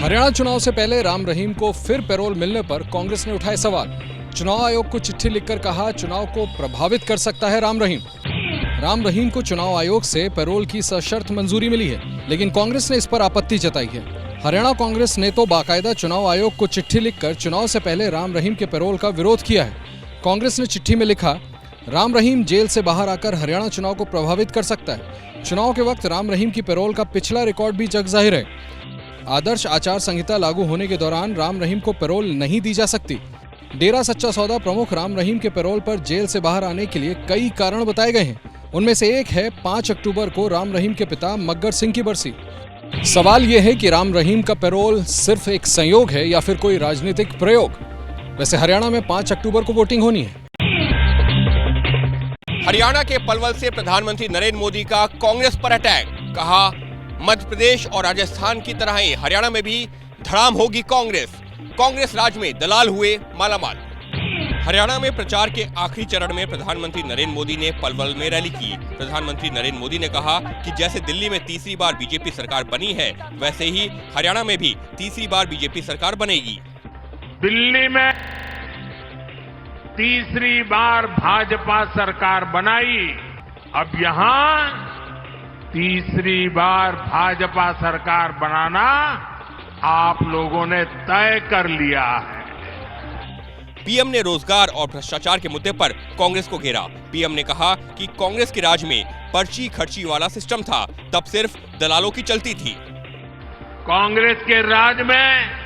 हरियाणा चुनाव से पहले राम रहीम को फिर पैरोल मिलने पर कांग्रेस ने उठाए सवाल। चुनाव आयोग को चिट्ठी लिखकर कहा चुनाव को प्रभावित कर सकता है राम रहीम। राम रहीम को चुनाव आयोग से पैरोल की सशर्त मंजूरी मिली है, लेकिन कांग्रेस ने इस पर आपत्ति जताई है। हरियाणा कांग्रेस ने तो बाकायदा चुनाव आयोग को चिट्ठी लिखकर चुनाव से पहले राम रहीम के पैरोल का विरोध किया है। कांग्रेस ने चिट्ठी में लिखा, राम रहीम जेल से बाहर आकर हरियाणा चुनाव को प्रभावित कर सकता है। चुनाव के वक्त राम रहीम की पैरोल का पिछला रिकॉर्ड भी जग जाहिर है। आदर्श आचार संहिता लागू होने के दौरान राम रहीम को पैरोल नहीं दी जा सकती। डेरा सच्चा सौदा प्रमुख राम रहीम के पैरोल पर जेल से बाहर आने के लिए कई कारण बताए गए हैं। उनमें से एक है 5 अक्टूबर को राम रहीम के पिता मग्गर सिंह की बरसी। सवाल यह है कि राम रहीम का पैरोल सिर्फ एक संयोग है या फिर कोई राजनीतिक प्रयोग। वैसे हरियाणा में 5 अक्टूबर को वोटिंग होनी है। हरियाणा के पलवल से प्रधानमंत्री नरेंद्र मोदी का कांग्रेस पर अटैक। कहा, मध्य प्रदेश और राजस्थान की तरह ही हरियाणा में भी धड़ाम होगी कांग्रेस। कांग्रेस राज में दलाल हुए मालामाल। हरियाणा में प्रचार के आखिरी चरण में प्रधानमंत्री नरेंद्र मोदी ने पलवल में रैली की। प्रधानमंत्री नरेंद्र मोदी ने कहा कि जैसे दिल्ली में तीसरी बार बीजेपी सरकार बनी है, वैसे ही हरियाणा में भी तीसरी बार बीजेपी सरकार बनेगी। दिल्ली में तीसरी बार भाजपा सरकार बनाई, अब यहां तीसरी बार भाजपा सरकार बनाना आप लोगों ने तय कर लिया है। पीएम ने रोजगार और भ्रष्टाचार के मुद्दे पर कांग्रेस को घेरा। पीएम ने कहा कि कांग्रेस के राज में पर्ची खर्ची वाला सिस्टम था, तब सिर्फ दलालों की चलती थी। कांग्रेस के राज में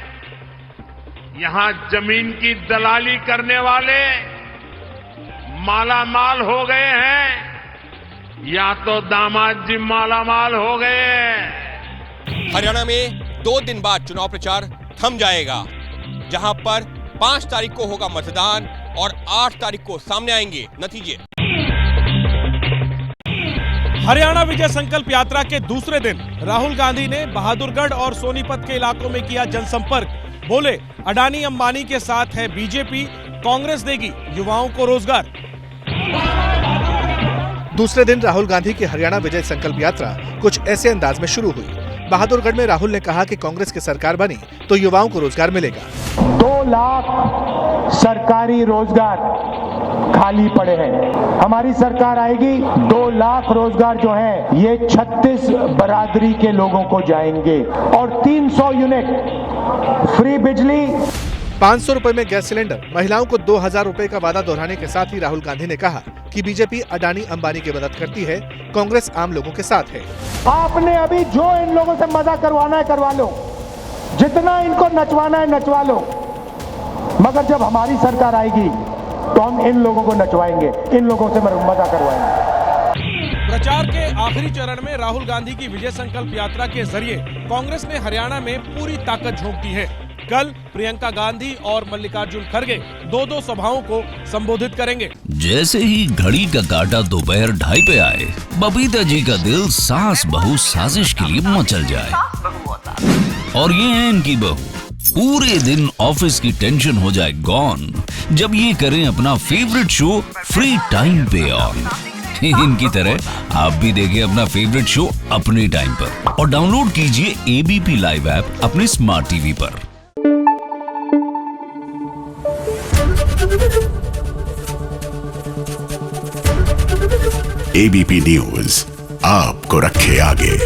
यहां जमीन की दलाली करने वाले मालामाल हो गए हैं, या तो दामाद जी मालामाल हो गए हैं। हरियाणा में 2 दिन बाद चुनाव प्रचार थम जाएगा, जहां पर 5 तारीख को होगा मतदान और 8 तारीख को सामने आएंगे नतीजे। हरियाणा विजय संकल्प यात्रा के दूसरे दिन राहुल गांधी ने बहादुरगढ़ और सोनीपत के इलाकों में किया जनसंपर्क। बोले, अडानी अंबानी के साथ है बीजेपी, कांग्रेस देगी युवाओं को रोजगार। दूसरे दिन राहुल गांधी की हरियाणा विजय संकल्प यात्रा कुछ ऐसे अंदाज में शुरू हुई। बहादुरगढ़ में राहुल ने कहा कि कांग्रेस की सरकार बनी तो युवाओं को रोजगार मिलेगा। 2 लाख सरकारी रोजगार खाली पड़े हैं। हमारी सरकार आएगी, 2 लाख रोजगार जो हैं ये 36 बरादरी के लोगों को जाएंगे और 300 यूनिट फ्री बिजली। 500 रुपए में गैस सिलेंडर। महिलाओं को 2000 रुपए का वादा दोहराने के साथ ही राहुल गांधी ने कहा कि बीजेपी अडानी अंबानी की मदद करती है, कांग्रेस आम लोगों के साथ है। आपने अभी जो इन लोगों से मजा करवाना है करवा लो, जितना इनको नचवाना है नचवा लो, मगर जब हमारी सरकार आएगी तो हम इन लोगों को नचवाएंगे, इन लोगों से मजा करवाएंगे। प्रचार के आखिरी चरण में राहुल गांधी की विजय संकल्प यात्रा के जरिए कांग्रेस ने हरियाणा में पूरी ताकत झोंक दी है। कल प्रियंका गांधी और मल्लिकार्जुन खड़गे 2-2 सभाओं को संबोधित करेंगे। जैसे ही घड़ी का काटा दोपहर 2:30 पे आए, बबीता जी का दिल सास बहू साजिश के लिए मचल जाए। और ये है इनकी बहू, पूरे दिन ऑफिस की टेंशन हो जाए गॉन जब ये करें अपना फेवरेट शो फ्री टाइम पे ऑन। इनकी तरह आप भी देखिए अपना फेवरेट शो अपने टाइम पर और डाउनलोड कीजिए एबीपी लाइव ऐप अपने स्मार्ट टीवी पर। एबीपी न्यूज आपको रखे आगे।